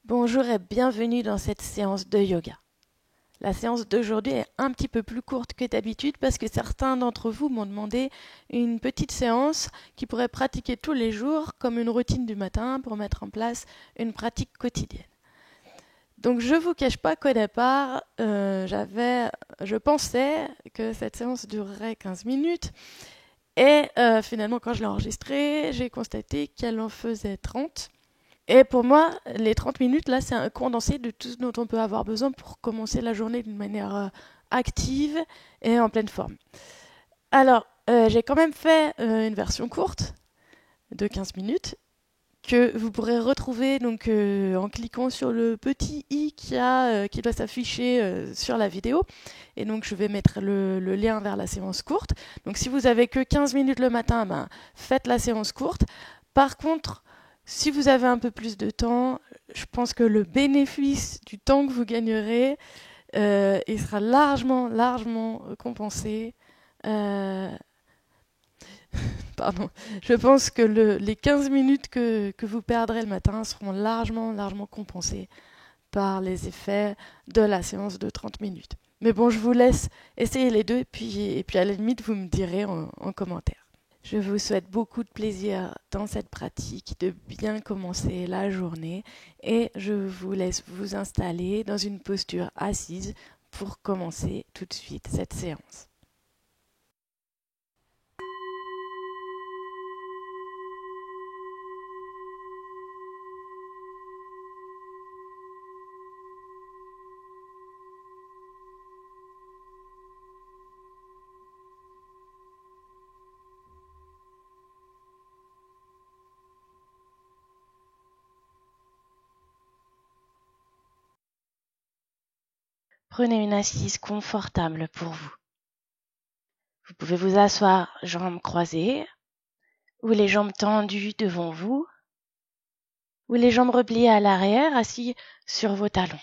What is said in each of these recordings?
Bonjour et bienvenue dans cette séance de yoga. La séance d'aujourd'hui est un petit peu plus courte que d'habitude parce que certains d'entre vous m'ont demandé une petite séance qu'ils pourraient pratiquer tous les jours comme une routine du matin pour mettre en place une pratique quotidienne. Donc je ne vous cache pas qu'au départ, je pensais que cette séance durerait 15 minutes et finalement quand je l'ai enregistrée, j'ai constaté qu'elle en faisait 30. Et pour moi, les 30 minutes, là, c'est un condensé de tout ce dont on peut avoir besoin pour commencer la journée d'une manière active et en pleine forme. Alors, j'ai quand même fait une version courte de 15 minutes que vous pourrez retrouver donc, en cliquant sur le petit i qui doit s'afficher sur la vidéo. Et donc, je vais mettre le lien vers la séance courte. Donc, si vous avez que 15 minutes le matin, ben, faites la séance courte. Par contre, si vous avez un peu plus de temps, je pense que le bénéfice du temps que vous gagnerez, il sera largement compensé. Euh, Pardon. Je pense que les 15 minutes que vous perdrez le matin seront largement compensées par les effets de la séance de 30 minutes. Mais bon, je vous laisse essayer les deux et puis à la limite, vous me direz en commentaire. Je vous souhaite beaucoup de plaisir dans cette pratique, de bien commencer la journée et je vous laisse vous installer dans une posture assise pour commencer tout de suite cette séance. Prenez une assise confortable pour vous. Vous pouvez vous asseoir jambes croisées ou les jambes tendues devant vous ou les jambes repliées à l'arrière assis sur vos talons.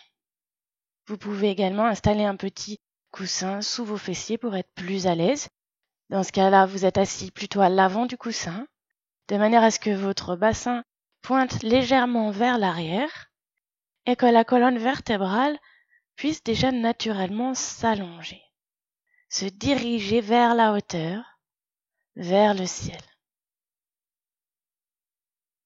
Vous pouvez également installer un petit coussin sous vos fessiers pour être plus à l'aise. Dans ce cas-là, vous êtes assis plutôt à l'avant du coussin, de manière à ce que votre bassin pointe légèrement vers l'arrière et que la colonne vertébrale puisse déjà naturellement s'allonger, se diriger vers la hauteur, vers le ciel.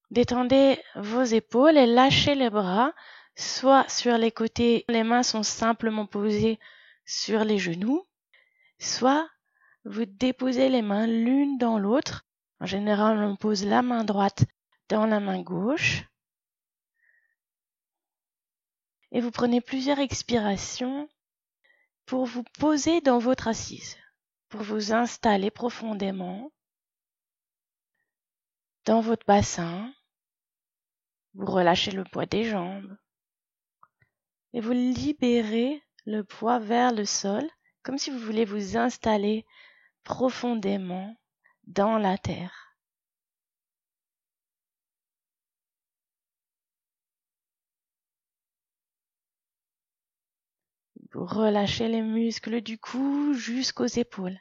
Détendez vos épaules et lâchez les bras, soit sur les côtés, les mains sont simplement posées sur les genoux, soit vous déposez les mains l'une dans l'autre. En général, on pose la main droite dans la main gauche. Et vous prenez plusieurs expirations pour vous poser dans votre assise, pour vous installer profondément dans votre bassin. Vous relâchez le poids des jambes et vous libérez le poids vers le sol, comme si vous voulez vous installer profondément dans la terre. Vous relâchez les muscles du cou jusqu'aux épaules.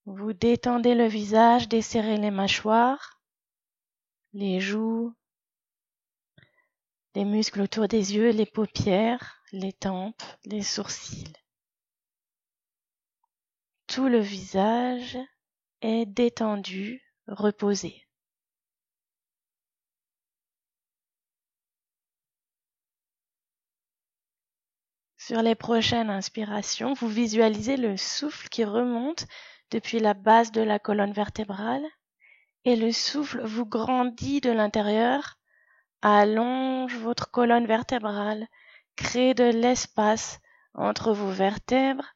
Vous détendez le visage, desserrez les mâchoires, les joues, les muscles autour des yeux, les paupières, les tempes, les sourcils. Tout le visage est détendu, reposé. Sur les prochaines inspirations, vous visualisez le souffle qui remonte depuis la base de la colonne vertébrale et le souffle vous grandit de l'intérieur, allonge votre colonne vertébrale, crée de l'espace entre vos vertèbres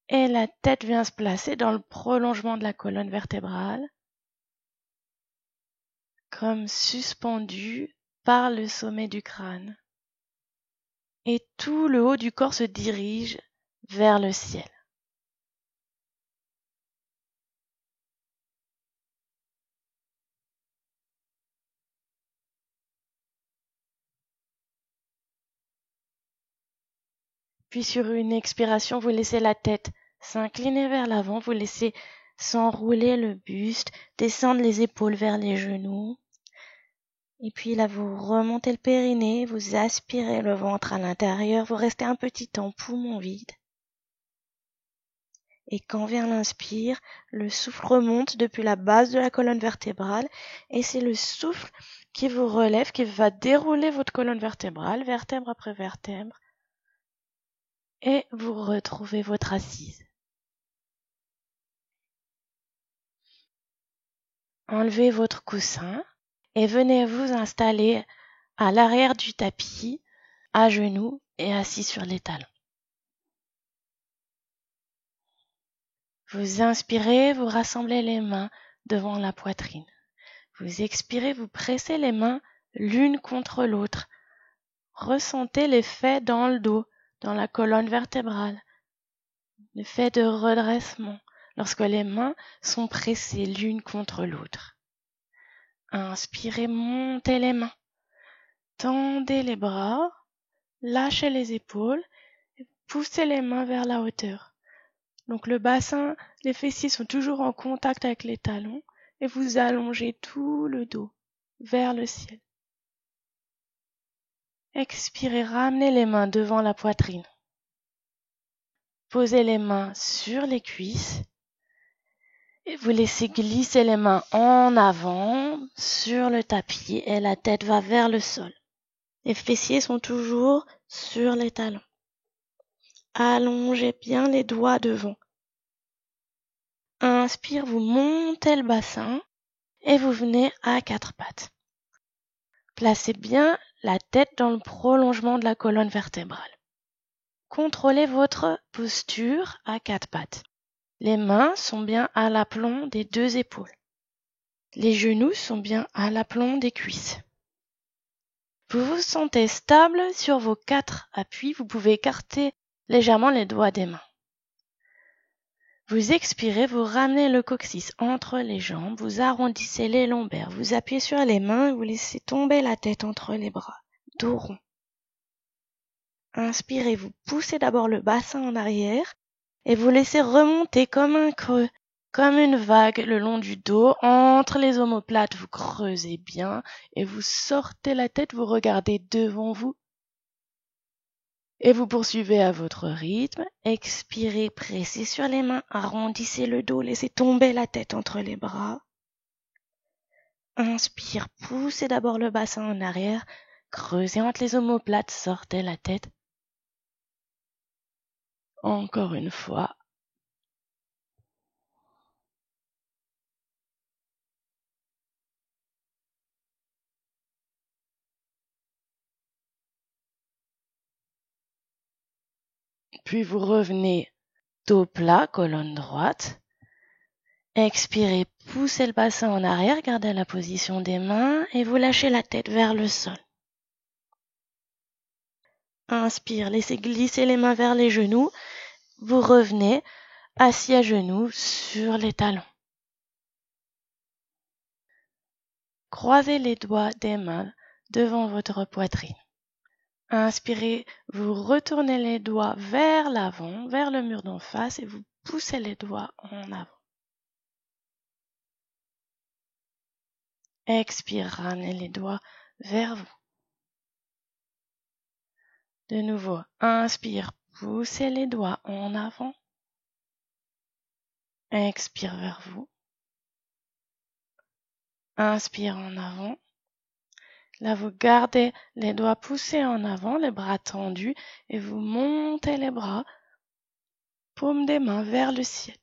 et la tête vient se placer dans le prolongement de la colonne vertébrale, comme suspendue par le sommet du crâne. Et tout le haut du corps se dirige vers le ciel. Puis sur une expiration, vous laissez la tête s'incliner vers l'avant, vous laissez s'enrouler le buste, descendre les épaules vers les genoux. Et puis là, vous remontez le périnée, vous aspirez le ventre à l'intérieur, vous restez un petit temps poumon vide. Et quand vient l'inspire, le souffle remonte depuis la base de la colonne vertébrale et c'est le souffle qui vous relève, qui va dérouler votre colonne vertébrale, vertèbre après vertèbre, et vous retrouvez votre assise. Enlevez votre coussin et venez vous installer à l'arrière du tapis, à genoux et assis sur les talons. Vous inspirez, vous rassemblez les mains devant la poitrine. Vous expirez, vous pressez les mains l'une contre l'autre. Ressentez l'effet dans le dos, dans la colonne vertébrale. L'effet de redressement lorsque les mains sont pressées l'une contre l'autre. Inspirez, montez les mains. Tendez les bras, lâchez les épaules, poussez les mains vers la hauteur. Donc le bassin, les fessiers sont toujours en contact avec les talons et vous allongez tout le dos vers le ciel. Expirez, ramenez les mains devant la poitrine. Posez les mains sur les cuisses et vous laissez glisser les mains en avant sur le tapis et la tête va vers le sol. Les fessiers sont toujours sur les talons. Allongez bien les doigts devant. Inspire, vous montez le bassin et vous venez à quatre pattes. Placez bien la tête dans le prolongement de la colonne vertébrale. Contrôlez votre posture à quatre pattes. Les mains sont bien à l'aplomb des deux épaules. Les genoux sont bien à l'aplomb des cuisses. Vous vous sentez stable sur vos quatre appuis. Vous pouvez écarter légèrement les doigts des mains. Vous expirez, vous ramenez le coccyx entre les jambes, vous arrondissez les lombaires, vous appuyez sur les mains et vous laissez tomber la tête entre les bras, dos rond. Inspirez, vous poussez d'abord le bassin en arrière et vous laissez remonter comme un creux, comme une vague le long du dos. Entre les omoplates, vous creusez bien et vous sortez la tête, vous regardez devant vous. Et vous poursuivez à votre rythme. Expirez, pressez sur les mains, arrondissez le dos, laissez tomber la tête entre les bras. Inspire, poussez d'abord le bassin en arrière, creusez entre les omoplates, sortez la tête. Encore une fois. Puis vous revenez dos plat, colonne droite. Expirez, poussez le bassin en arrière, gardez la position des mains et vous lâchez la tête vers le sol. Inspire, laissez glisser les mains vers les genoux. Vous revenez assis à genoux sur les talons. Croisez les doigts des mains devant votre poitrine. Inspirez, vous retournez les doigts vers l'avant, vers le mur d'en face et vous poussez les doigts en avant. Expire, ramenez les doigts vers vous. De nouveau, inspire, poussez les doigts en avant. Expire vers vous. Inspire en avant. Là, vous gardez les doigts poussés en avant, les bras tendus, et vous montez les bras, paume des mains vers le ciel.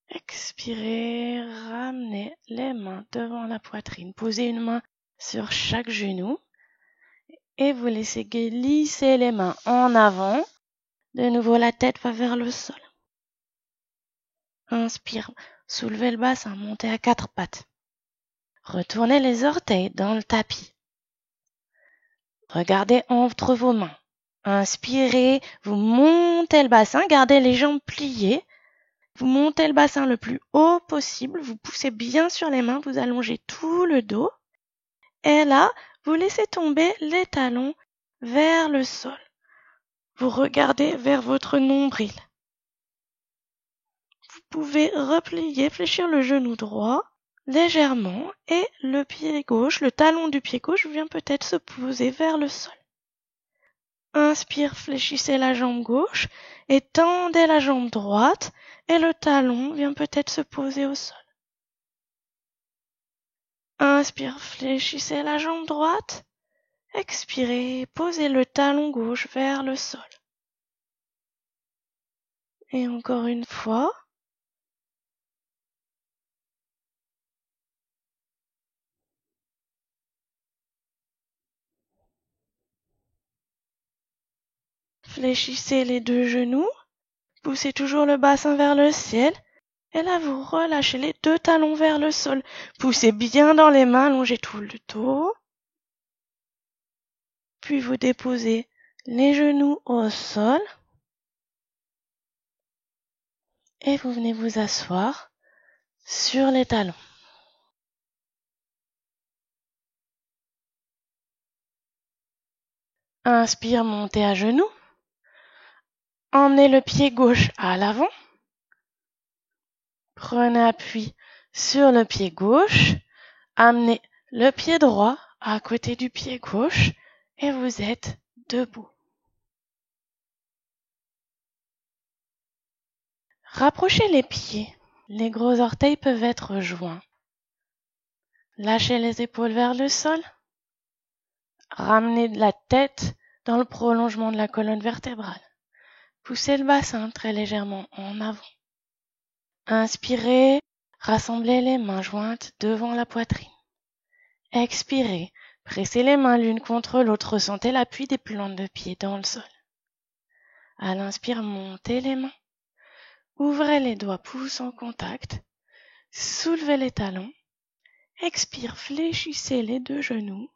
Expirez, ramenez les mains devant la poitrine. Posez une main sur chaque genou et vous laissez glisser les mains en avant. De nouveau, la tête va vers le sol. Inspire, soulevez le bassin, montez à quatre pattes. Retournez les orteils dans le tapis. Regardez entre vos mains. Inspirez, vous montez le bassin, gardez les jambes pliées. Vous montez le bassin le plus haut possible, vous poussez bien sur les mains, vous allongez tout le dos. Et là, vous laissez tomber les talons vers le sol. Vous regardez vers votre nombril. Vous pouvez replier, fléchir le genou droit légèrement et le pied gauche, le talon du pied gauche vient peut-être se poser vers le sol. Inspire, fléchissez la jambe gauche et tendez la jambe droite et le talon vient peut-être se poser au sol. Inspire, fléchissez la jambe droite. Expirez, posez le talon gauche vers le sol. Et encore une fois. Fléchissez les deux genoux. Poussez toujours le bassin vers le ciel. Et là, vous relâchez les deux talons vers le sol. Poussez bien dans les mains, allongez tout le dos. Puis vous déposez les genoux au sol. Et vous venez vous asseoir sur les talons. Inspire, montez à genoux. Emmenez le pied gauche à l'avant. Prenez appui sur le pied gauche. Amenez le pied droit à côté du pied gauche et vous êtes debout. Rapprochez les pieds. Les gros orteils peuvent être joints. Lâchez les épaules vers le sol. Ramenez la tête dans le prolongement de la colonne vertébrale. Poussez le bassin très légèrement en avant. Inspirez, rassemblez les mains jointes devant la poitrine. Expirez, pressez les mains l'une contre l'autre, ressentez l'appui des plantes de pied dans le sol. À l'inspire, montez les mains. Ouvrez les doigts, pouces en contact. Soulevez les talons. Expire, fléchissez les deux genoux.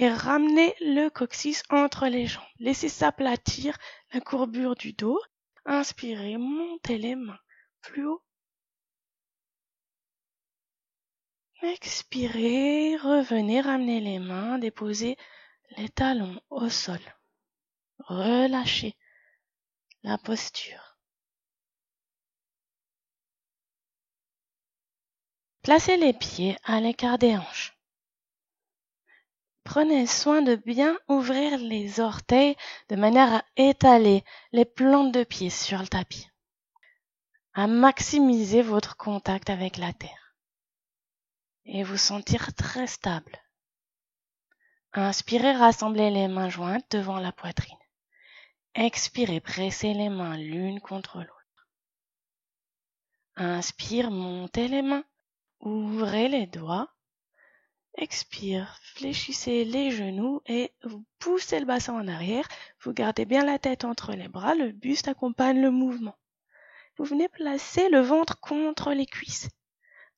Et ramenez le coccyx entre les jambes. Laissez s'aplatir la courbure du dos. Inspirez, montez les mains plus haut. Expirez, revenez, ramenez les mains, déposez les talons au sol. Relâchez la posture. Placez les pieds à l'écart des hanches. Prenez soin de bien ouvrir les orteils de manière à étaler les plantes de pied sur le tapis, à maximiser votre contact avec la terre et vous sentir très stable. Inspirez, rassemblez les mains jointes devant la poitrine. Expirez, pressez les mains l'une contre l'autre. Inspire, montez les mains, ouvrez les doigts. Expire, fléchissez les genoux et vous poussez le bassin en arrière. Vous gardez bien la tête entre les bras, le buste accompagne le mouvement. Vous venez placer le ventre contre les cuisses.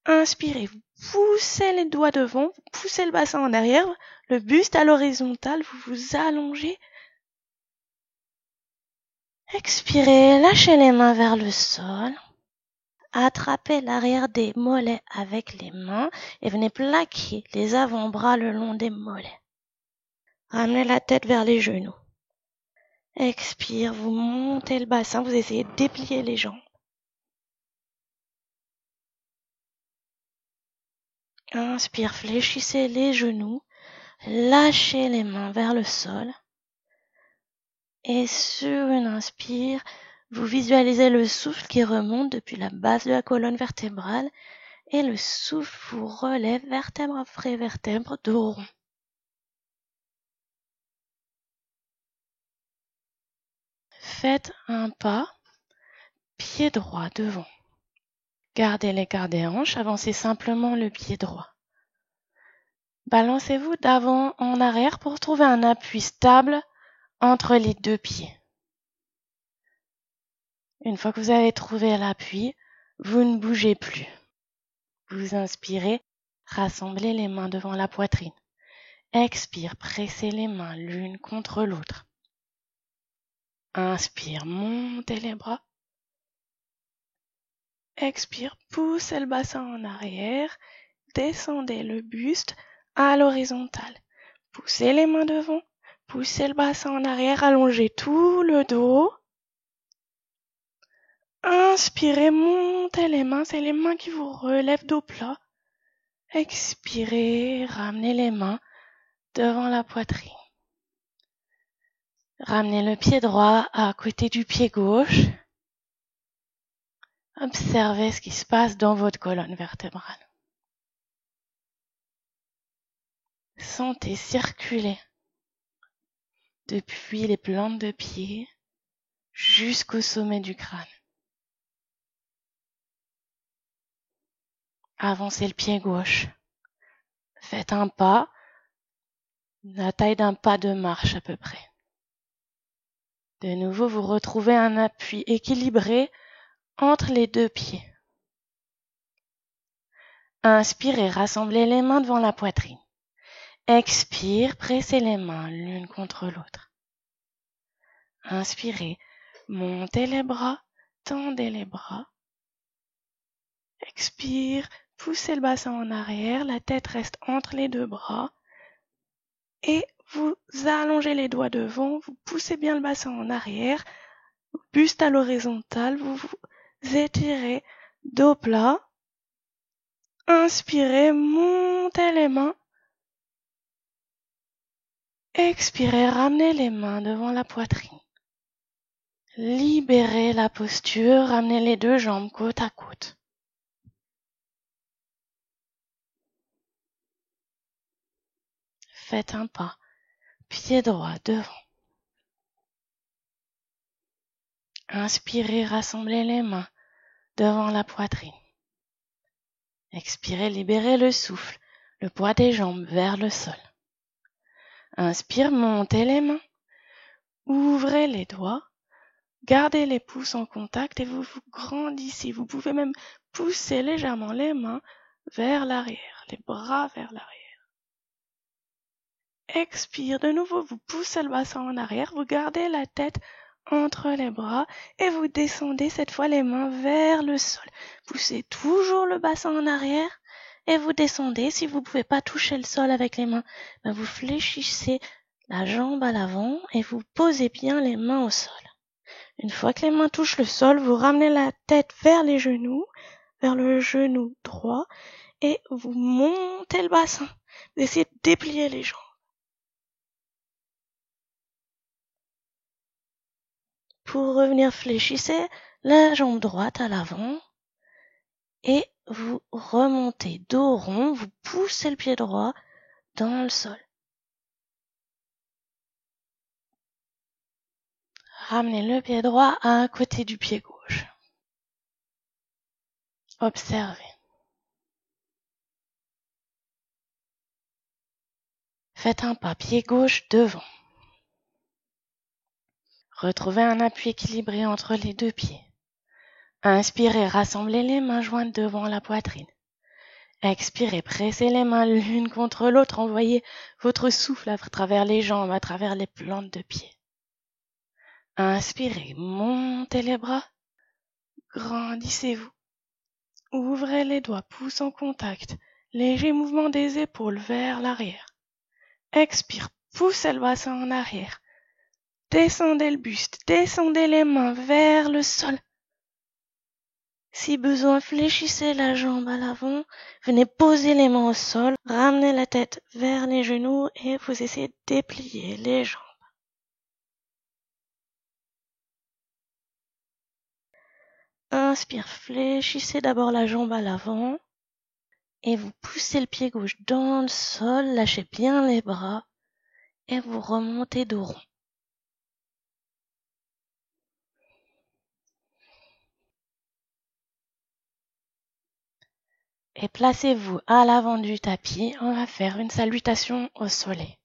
Inspirez, vous poussez les doigts devant, vous poussez le bassin en arrière, le buste à l'horizontale, vous vous allongez. Expirez, lâchez les mains vers le sol. Attrapez l'arrière des mollets avec les mains et venez plaquer les avant-bras le long des mollets. Ramenez la tête vers les genoux. Expire, vous montez le bassin, vous essayez de déplier les jambes. Inspire, fléchissez les genoux, lâchez les mains vers le sol. Et sur une inspire, vous visualisez le souffle qui remonte depuis la base de la colonne vertébrale et le souffle vous relève vertèbre après vertèbre, dos rond. Faites un pas, pied droit devant. Gardez l'écart des hanches, avancez simplement le pied droit. Balancez-vous d'avant en arrière pour trouver un appui stable entre les deux pieds. Une fois que vous avez trouvé l'appui, vous ne bougez plus. Vous inspirez, rassemblez les mains devant la poitrine. Expire, pressez les mains l'une contre l'autre. Inspire, montez les bras. Expire, poussez le bassin en arrière. Descendez le buste à l'horizontale. Poussez les mains devant. Poussez le bassin en arrière, allongez tout le dos. Inspirez, montez les mains, c'est les mains qui vous relèvent dos plat. Expirez, ramenez les mains devant la poitrine. Ramenez le pied droit à côté du pied gauche. Observez ce qui se passe dans votre colonne vertébrale. Sentez circuler depuis les plantes de pied jusqu'au sommet du crâne. Avancez le pied gauche. Faites un pas, la taille d'un pas de marche à peu près. De nouveau, vous retrouvez un appui équilibré entre les deux pieds. Inspirez, rassemblez les mains devant la poitrine. Expire, pressez les mains l'une contre l'autre. Inspirez, montez les bras, tendez les bras. Expire, poussez le bassin en arrière, la tête reste entre les deux bras. Et vous allongez les doigts devant, vous poussez bien le bassin en arrière, buste à l'horizontale, vous vous étirez, dos plat. Inspirez, montez les mains. Expirez, ramenez les mains devant la poitrine. Libérez la posture, ramenez les deux jambes côte à côte. Faites un pas, pied droit devant. Inspirez, rassemblez les mains devant la poitrine. Expirez, libérez le souffle, le poids des jambes vers le sol. Inspire, montez les mains. Ouvrez les doigts. Gardez les pouces en contact et vous vous grandissez. Vous pouvez même pousser légèrement les mains vers l'arrière, les bras vers l'arrière. Expire, de nouveau, vous poussez le bassin en arrière, vous gardez la tête entre les bras et vous descendez cette fois les mains vers le sol. Poussez toujours le bassin en arrière et vous descendez. Si vous ne pouvez pas toucher le sol avec les mains, vous fléchissez la jambe à l'avant et vous posez bien les mains au sol. Une fois que les mains touchent le sol, vous ramenez la tête vers les genoux, vers le genou droit et vous montez le bassin. Vous essayez de déplier les jambes. Pour revenir, fléchissez la jambe droite à l'avant et vous remontez dos rond, vous poussez le pied droit dans le sol. Ramenez le pied droit à côté du pied gauche. Observez. Faites un pas pied gauche devant. Retrouvez un appui équilibré entre les deux pieds. Inspirez, rassemblez les mains jointes devant la poitrine. Expirez, pressez les mains l'une contre l'autre, envoyez votre souffle à travers les jambes, à travers les plantes de pied. Inspirez, montez les bras, grandissez-vous. Ouvrez les doigts, pouces en contact, léger mouvement des épaules vers l'arrière. Expire, poussez le bassin en arrière. Descendez le buste, descendez les mains vers le sol. Si besoin, fléchissez la jambe à l'avant, venez poser les mains au sol, ramenez la tête vers les genoux et vous essayez de déplier les jambes. Inspire, fléchissez d'abord la jambe à l'avant et vous poussez le pied gauche dans le sol, lâchez bien les bras et vous remontez dos rond. Et placez-vous à l'avant du tapis, on va faire une salutation au soleil.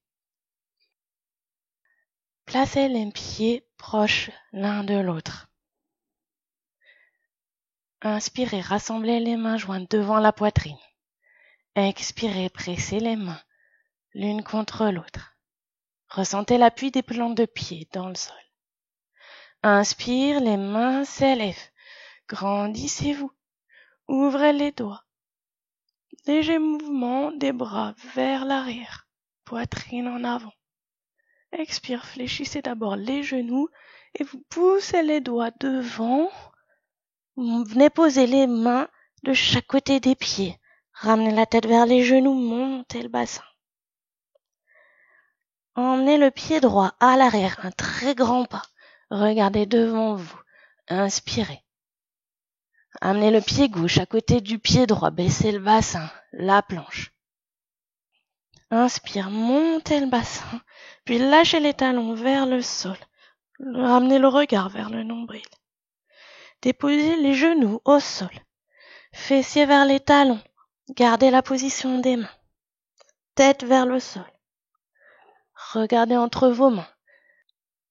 Placez les pieds proches l'un de l'autre. Inspirez, rassemblez les mains jointes devant la poitrine. Expirez, pressez les mains l'une contre l'autre. Ressentez l'appui des plantes de pied dans le sol. Inspire, les mains s'élèvent. Grandissez-vous. Ouvrez les doigts. Léger mouvement des bras vers l'arrière. Poitrine en avant. Expire, fléchissez d'abord les genoux et vous poussez les doigts devant. Vous venez poser les mains de chaque côté des pieds. Ramenez la tête vers les genoux, montez le bassin. Emmenez le pied droit à l'arrière, un très grand pas. Regardez devant vous. Inspirez. Amenez le pied gauche à côté du pied droit, baissez le bassin, la planche. Inspire, montez le bassin, puis lâchez les talons vers le sol. Ramenez le regard vers le nombril. Déposez les genoux au sol. Fessiers vers les talons. Gardez la position des mains. Tête vers le sol. Regardez entre vos mains.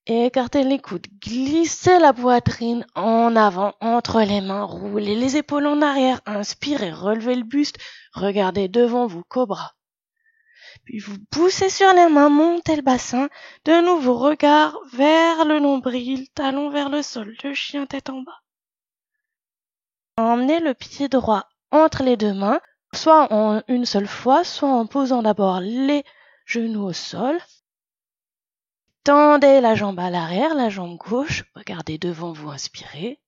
Écartez les coudes. Glissez la poitrine en avant entre les mains. Roulez les épaules en arrière. Inspirez, relevez le buste. Regardez devant vous, cobra. Puis vous poussez sur les mains, montez le bassin. De nouveau, regard vers le nombril, talon vers le sol, le chien tête en bas. Emmenez le pied droit entre les deux mains, soit en une seule fois, soit en posant d'abord les genoux au sol. Tendez la jambe à l'arrière, la jambe gauche. Regardez devant vous, inspirez.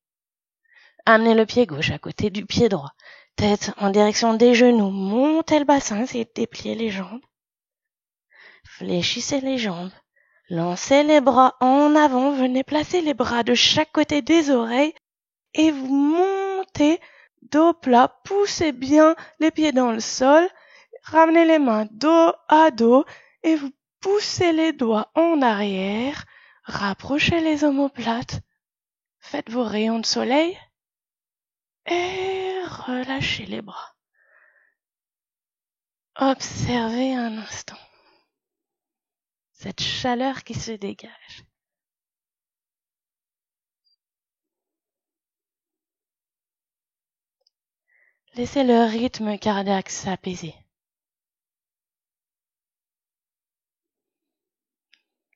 Amenez le pied gauche à côté du pied droit. Tête en direction des genoux, montez le bassin, essayez de déplier les jambes. Fléchissez les jambes. Lancez les bras en avant, venez placer les bras de chaque côté des oreilles et vous montez dos plat, poussez bien les pieds dans le sol, ramenez les mains dos à dos et vous poussez les doigts en arrière, rapprochez les omoplates, faites vos rayons de soleil et relâchez les bras. Observez un instant cette chaleur qui se dégage. Laissez le rythme cardiaque s'apaiser.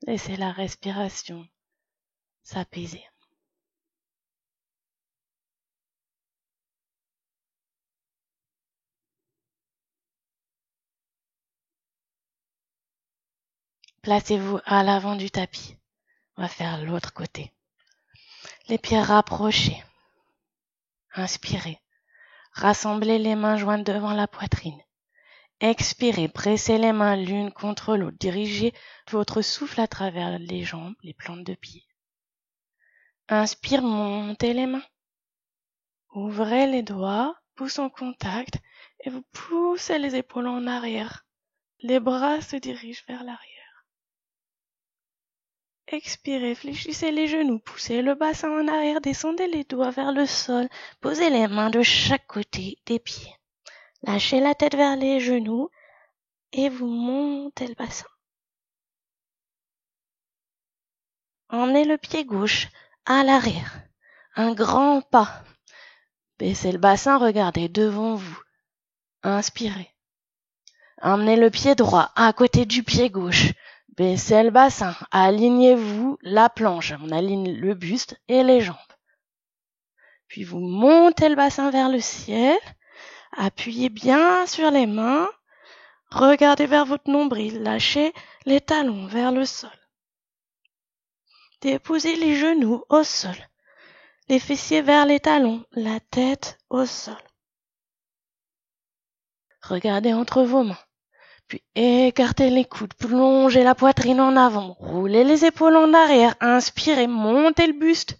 Laissez la respiration s'apaiser. Placez-vous à l'avant du tapis. On va faire l'autre côté. Les pieds rapprochés. Inspirez. Rassemblez les mains jointes devant la poitrine. Expirez. Pressez les mains l'une contre l'autre. Dirigez votre souffle à travers les jambes, les plantes de pied. Inspire, montez les mains. Ouvrez les doigts, pouce en contact, et vous poussez les épaules en arrière. Les bras se dirigent vers l'arrière. Expirez, fléchissez les genoux, poussez le bassin en arrière, descendez les doigts vers le sol, posez les mains de chaque côté des pieds. Lâchez la tête vers les genoux et vous montez le bassin. Emmenez le pied gauche à l'arrière, un grand pas. Baissez le bassin, regardez devant vous. Inspirez. Emmenez le pied droit à côté du pied gauche. Baissez le bassin, alignez-vous la planche, on aligne le buste et les jambes. Puis vous montez le bassin vers le ciel, appuyez bien sur les mains, regardez vers votre nombril, lâchez les talons vers le sol. Déposez les genoux au sol, les fessiers vers les talons, la tête au sol. Regardez entre vos mains. Puis écartez les coudes, plongez la poitrine en avant, roulez les épaules en arrière, inspirez, montez le buste.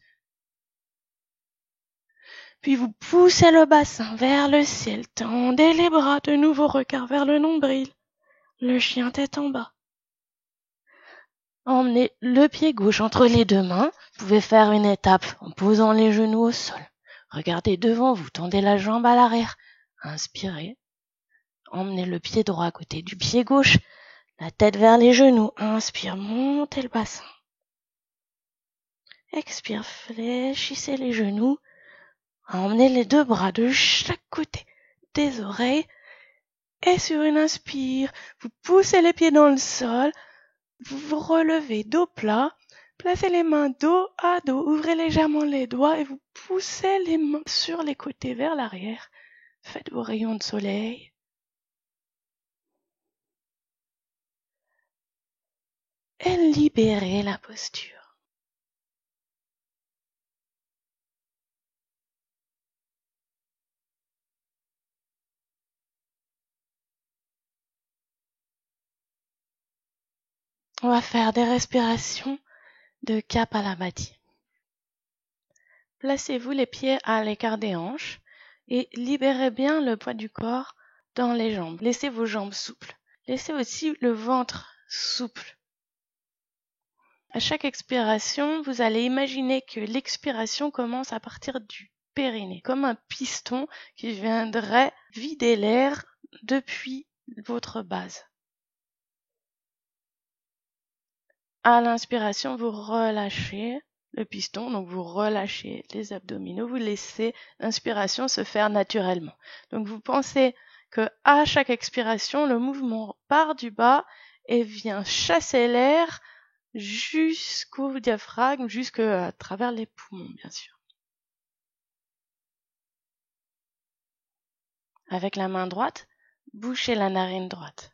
Puis vous poussez le bassin vers le ciel, tendez les bras, de nouveau regard vers le nombril, le chien tête en bas. Emmenez le pied gauche entre les deux mains, vous pouvez faire une étape en posant les genoux au sol. Regardez devant vous, tendez la jambe à l'arrière, inspirez. Emmenez le pied droit à côté du pied gauche, la tête vers les genoux, inspire, montez le bassin. Expire, fléchissez les genoux, emmenez les deux bras de chaque côté des oreilles et sur une inspire, vous poussez les pieds dans le sol, vous vous relevez dos plat, placez les mains dos à dos, ouvrez légèrement les doigts et vous poussez les mains sur les côtés vers l'arrière. Faites vos rayons de soleil. Et libérez la posture. On va faire des respirations de Kapalabhati. Placez-vous les pieds à l'écart des hanches et libérez bien le poids du corps dans les jambes. Laissez vos jambes souples. Laissez aussi le ventre souple. À chaque expiration, vous allez imaginer que l'expiration commence à partir du périnée, comme un piston qui viendrait vider l'air depuis votre base. À l'inspiration, vous relâchez le piston, donc vous relâchez les abdominaux, vous laissez l'inspiration se faire naturellement. Donc vous pensez que à chaque expiration, le mouvement part du bas et vient chasser l'air jusqu'au diaphragme, jusqu'à travers les poumons, bien sûr. Avec la main droite, bouchez la narine droite.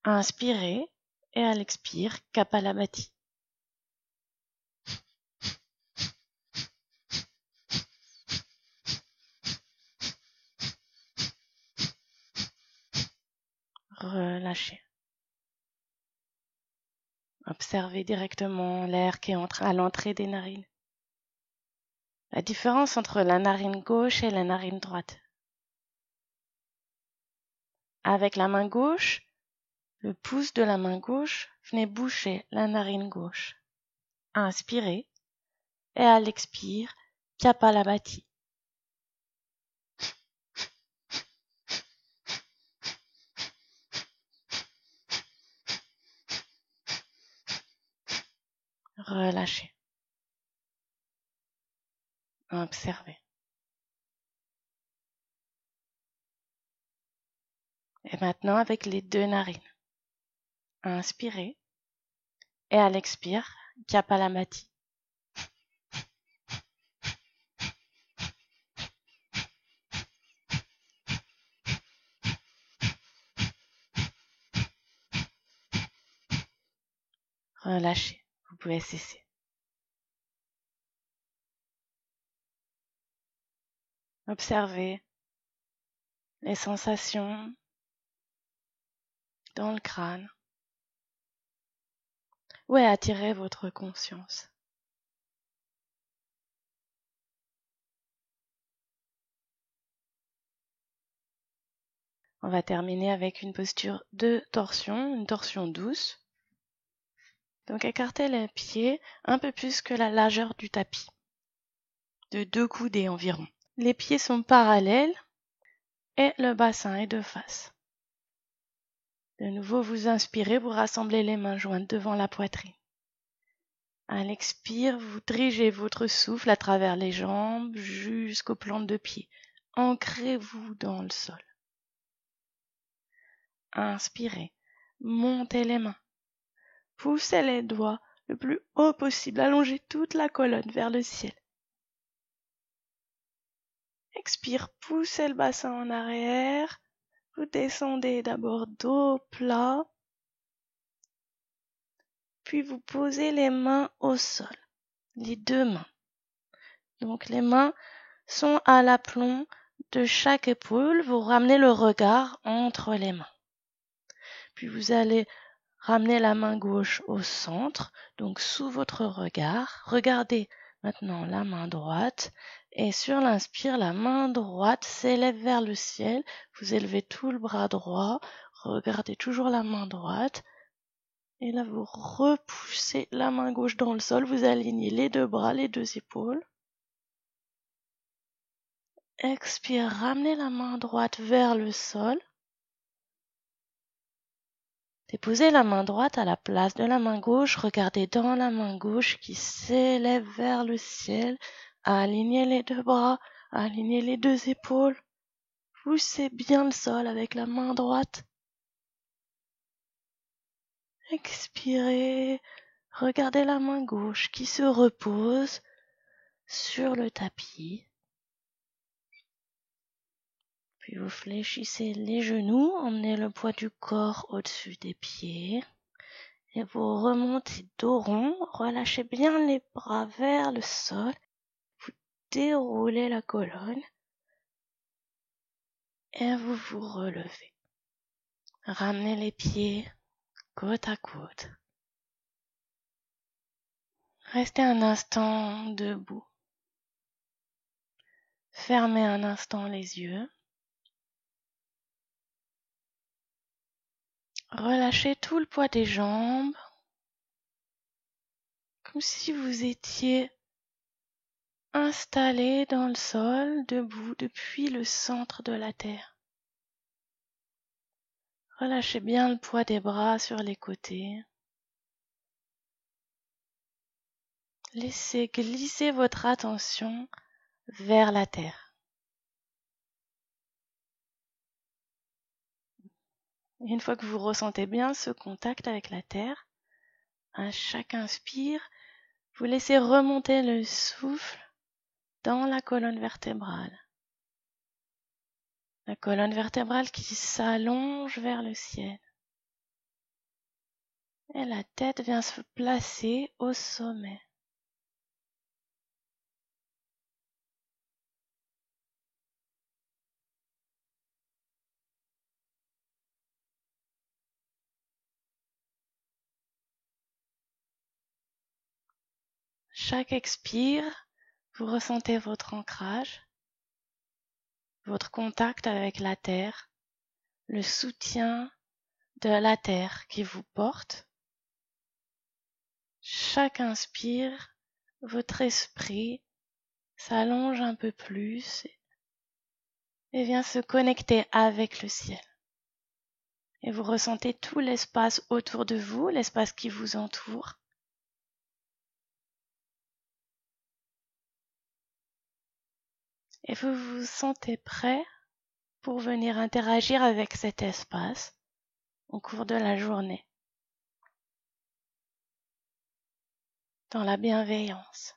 Inspirez et à l'expire, Kapalabhati. Relâchez. Observez directement l'air qui entre à l'entrée des narines. La différence entre la narine gauche et la narine droite. Avec la main gauche, le pouce de la main gauche, venez boucher la narine gauche. Inspirez et à l'expire, Kapalabhati. Relâchez. Observez. Et maintenant avec les deux narines. Inspirez et à l'expire, Kapalabhati. Relâchez. Vous pouvez cesser. Observez les sensations dans le crâne. Où est attirée votre conscience? On va terminer avec une posture de torsion, une torsion douce. Donc écartez les pieds un peu plus que la largeur du tapis, de 2 coudées environ. Les pieds sont parallèles et le bassin est de face. De nouveau, vous inspirez, vous rassemblez les mains jointes devant la poitrine. À l'expire, vous dirigez votre souffle à travers les jambes jusqu'aux plantes de pied. Ancrez-vous dans le sol. Inspirez, montez les mains. Poussez les doigts le plus haut possible, allongez toute la colonne vers le ciel. Expire, poussez le bassin en arrière. Vous descendez d'abord dos plat, puis vous posez les mains au sol, les deux mains. Donc les mains sont à l'aplomb de chaque épaule. Vous ramenez le regard entre les mains. Puis vous allez ramener la main gauche au centre, donc sous votre regard. Regardez maintenant la main droite et sur l'inspire, la main droite s'élève vers le ciel. Vous élevez tout le bras droit, regardez toujours la main droite et là vous repoussez la main gauche dans le sol. Vous alignez les deux bras, les deux épaules. Expire, ramenez la main droite vers le sol. Déposez la main droite à la place de la main gauche, regardez dans la main gauche qui s'élève vers le ciel, alignez les deux bras, alignez les deux épaules, poussez bien le sol avec la main droite. Expirez, regardez la main gauche qui se repose sur le tapis. Puis vous fléchissez les genoux, emmenez le poids du corps au-dessus des pieds. Et vous remontez dos rond, relâchez bien les bras vers le sol, vous déroulez la colonne et vous vous relevez. Ramenez les pieds côte à côte. Restez un instant debout. Fermez un instant les yeux. Relâchez tout le poids des jambes, comme si vous étiez installé dans le sol, debout depuis le centre de la terre. Relâchez bien le poids des bras sur les côtés. Laissez glisser votre attention vers la terre. Une fois que vous ressentez bien ce contact avec la terre, à chaque inspire, vous laissez remonter le souffle dans la colonne vertébrale. La colonne vertébrale qui s'allonge vers le ciel. Et la tête vient se placer au sommet. Chaque expire, vous ressentez votre ancrage, votre contact avec la terre, le soutien de la terre qui vous porte. Chaque inspire, votre esprit s'allonge un peu plus et vient se connecter avec le ciel. Et vous ressentez tout l'espace autour de vous, l'espace qui vous entoure. Et vous vous sentez prêt pour venir interagir avec cet espace au cours de la journée, dans la bienveillance.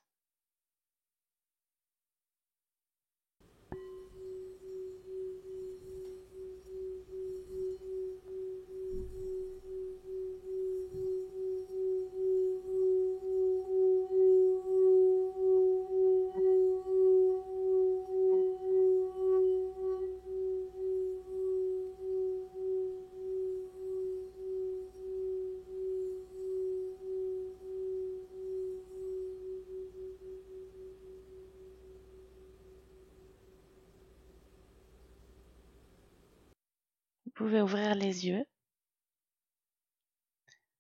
Vous pouvez ouvrir les yeux.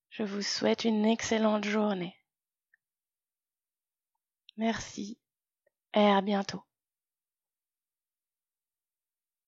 Je vous souhaite une excellente journée. Merci et à bientôt.